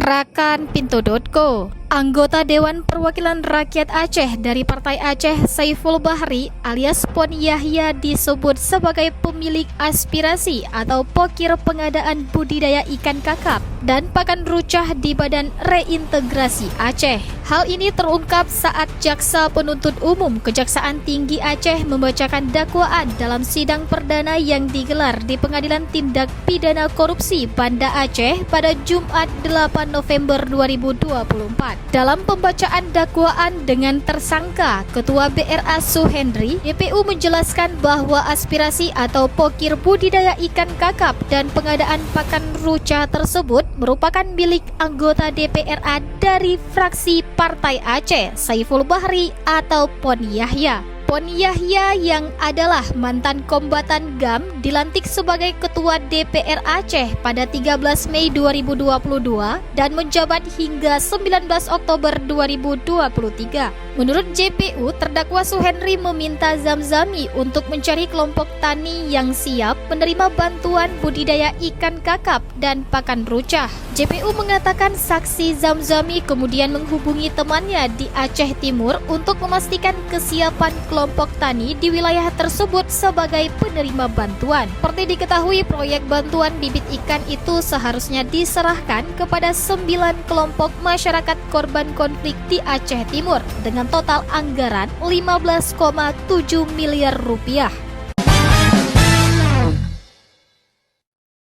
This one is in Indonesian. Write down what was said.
Gerakan Pintu.co. Anggota Dewan Perwakilan Rakyat Aceh dari Partai Aceh Saiful Bahri alias Pon Yahya disebut sebagai pemilik aspirasi atau pokir pengadaan budidaya ikan kakap dan pakan rucah di Badan Reintegrasi Aceh. Hal ini terungkap saat Jaksa Penuntut Umum Kejaksaan Tinggi Aceh membacakan dakwaan dalam sidang perdana yang digelar di Pengadilan Tindak Pidana Korupsi Banda Aceh pada Jumat 8 November 2024. Dalam pembacaan dakwaan dengan tersangka, Ketua BRA Suhendri, DPU menjelaskan bahwa aspirasi atau pokir budidaya ikan kakap dan pengadaan pakan rucah tersebut merupakan milik anggota DPRA dari fraksi Partai Aceh Saiful Bahri atau Pon Yahya. Pon Yahya yang adalah mantan kombatan GAM dilantik sebagai Ketua DPR Aceh pada 13 Mei 2022 dan menjabat hingga 19 Oktober 2023. Menurut JPU, terdakwa Suhendri meminta Zamzami untuk mencari kelompok tani yang siap menerima bantuan budidaya ikan kakap dan pakan rucah. JPU mengatakan saksi Zamzami kemudian menghubungi temannya di Aceh Timur untuk memastikan kesiapan kelompok tani di wilayah tersebut sebagai penerima bantuan. Seperti diketahui, proyek bantuan bibit ikan itu seharusnya diserahkan kepada 9 kelompok masyarakat korban konflik di Aceh Timur dengan total anggaran 15,7 miliar rupiah.